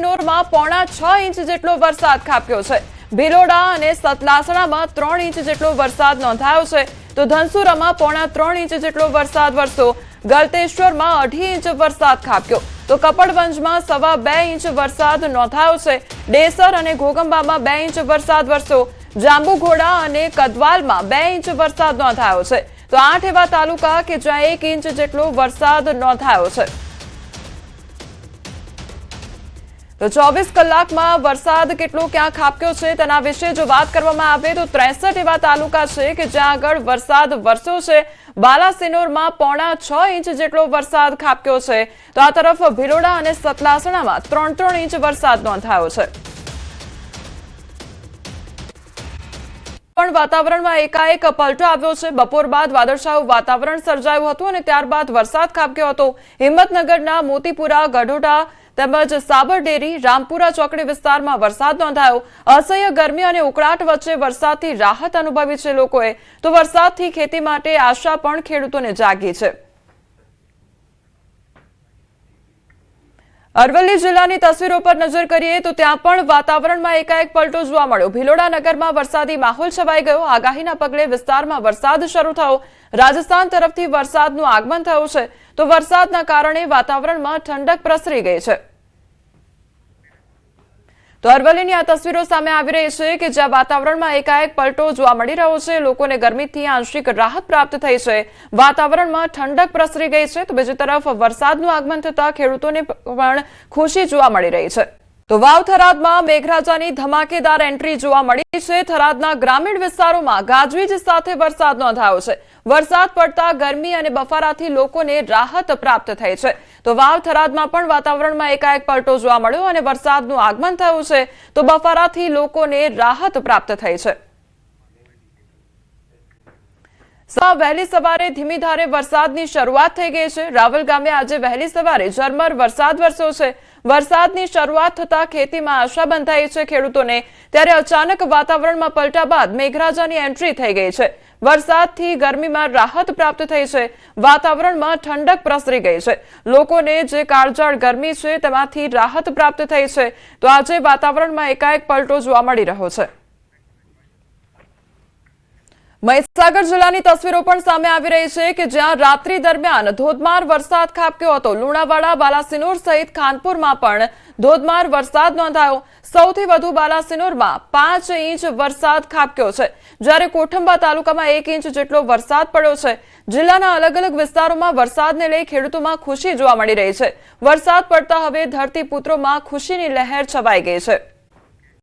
બાલાસિનોરમાં 6.5 inch જેટલો વરસાદ ખાબક્યો છે। ભિલોડા અને સતલાસણામાં 3 ઇંચ જેટલો વરસાદ નોંધાયો છે, તો ધનસુરામાં 3.5 ઇંચ જેટલો વરસાદ વરસ્યો। ગલતેશ્વરમાં 2.5 ઇંચ વરસાદ ખાબક્યો, તો કપડવંજમાં 2.25 ઇંચ વરસાદ નોંધાયો છે। ડેસર અને ઘોગંબામાં 2 ઇંચ વરસાદ વરસ્યો। જાંબુઘોડા અને કદવાલમાં 2 ઇંચ વરસાદ નોંધાયો છે, તો 8 એવા તાલુકા કે જ્યાં 1 ઇંચ જેટલો વરસાદ નોંધાયો છે। તો 24 કલાકમાં વરસાદ કેટલો ક્યાં ખાબક્યો છે તેના વિશે જો વાત કરવામાં આવે તો 63 એવા તાલુકા છે કે જ્યાં આગળ વરસાદ વરસ્યો છે। બાલાસિનોરમાં 6.5 ઇંચ જેટલો વરસાદ ખાબક્યો છે, તો આ તરફ ભિલોડા અને સતલાસણામાં 3 ઇંચ વરસાદ નોંધાયો છે। પણ વાતાવરણમાં એકાએક પલટો આવ્યો છે। બપોર બાદ વાદળછાયું વાતાવરણ સર્જાયું હતું અને ત્યારબાદ વરસાદ ખાબક્યો હતો। હિંમતનગરના મોતીપુરા, ગઢોડા તેમજ સાબરડેરી, રામપુરા ચોકડી વિસ્તારમાં વરસાદ નોંધાયો। અસહ્ય ગરમી અને ઉકળાટ વચ્ચે વરસાદથી રાહત અનુભવી છે લોકોએ, તો વરસાદથી ખેતી માટે આશા પણ ખેડૂતોને જાગી છે। અરવલ્લી જિલ્લાની તસવીરો પર નજર કરીએ તો ત્યાં પણ વાતાવરણમાં એકાએક પલટો જોવા મળ્યો। ભિલોડા નગરમાં વરસાદી માહોલ છવાઈ ગયો। આગાહીના પગલે વિસ્તારમાં વરસાદ શરૂ થયો। રાજસ્થાન તરફથી વરસાદનું આગમન થયું છે, તો વરસાદના કારણે વાતાવરણમાં ઠંડક પ્રસરી ગઈ છે। તો અરવલ્લીની આ તસવીરો સામે આવી રહી છે કે જ્યાં વાતાવરણમાં એકાએક પલટો જોવા મળી રહ્યો છે। લોકોને ગરમીથી આંશિક રાહત પ્રાપ્ત થઈ છે। વાતાવરણમાં ઠંડક પ્રસરી ગઈ છે, તો બીજી તરફ વરસાદનું આગમન થતા ખેડૂતોને પણ ખુશી જોવા મળી રહી છે। તો વાવ થરાદમાં મેઘરાજાની ધમાકેદાર એન્ટ્રી જોવા મળી છે। થરાદના ગ્રામીણ વિસ્તારોમાં ગાજવીજ સાથે વરસાદ નોંધાયો છે। વરસાદ પડતા ગરમી અને બફારાથી લોકોને રાહત પ્રાપ્ત થઈ છે। તો વાવ થરાદમાં પણ વાતાવરણમાં એકાએક પલટો જોવા મળ્યો અને વરસાદનું આગમન થયું છે, તો બફારાથી લોકોને રાહત પ્રાપ્ત થઈ છે। વહેલી સવારે ધીમી ધારે વરસાદની શરૂઆત થઈ ગઈ છે। રાવલ ગામે આજે વહેલી સવારે ઝરમર વરસાદ વરસ્યો છે। વરસાદની શરૂઆત થતા ખેતીમાં આશા બંધાઈ છે ખેડૂતોને, ત્યારે અચાનક વાતાવરણમાં પલટા બાદ મેઘરાજાની એન્ટ્રી થઈ ગઈ છે। વરસાદથી ગરમીમાં રાહત પ્રાપ્ત થઈ છે। વાતાવરણમાં ઠંડક પ્રસરી ગઈ છે। લોકોને જે કાળઝાળ ગરમી છે તેમાંથી રાહત પ્રાપ્ત થઈ છે, તો આજે વાતાવરણમાં એકાએક પલટો જોવા મળી રહ્યો છે। મહીસાગર જિલ્લાની તસવીરો પણ સામે આવી રહી છે કે જ્યાં રાત્રિ દરમિયાન ધોધમાર વરસાદ ખાબક્યો હતો। લુણાવાડા, બાલાસિનોર સહિત ખાનપુરમાં પણ ધોધમાર વરસાદ નોંધાયો। સૌથી વધુ બાલાસિનોરમાં 5 ઇંચ વરસાદ ખાબક્યો છે, જ્યારે કોઠંબા તાલુકામાં 1 ઇંચ જેટલો વરસાદ પડ્યો છે। જિલ્લાના અલગ અલગ વિસ્તારોમાં વરસાદને લઈ ખેડૂતોમાં ખુશી જોવા મળી રહી છે। વરસાદ પડતા હવે ધરતીપુત્રોમાં ખુશીની લહેર છવાઈ ગઈ છે।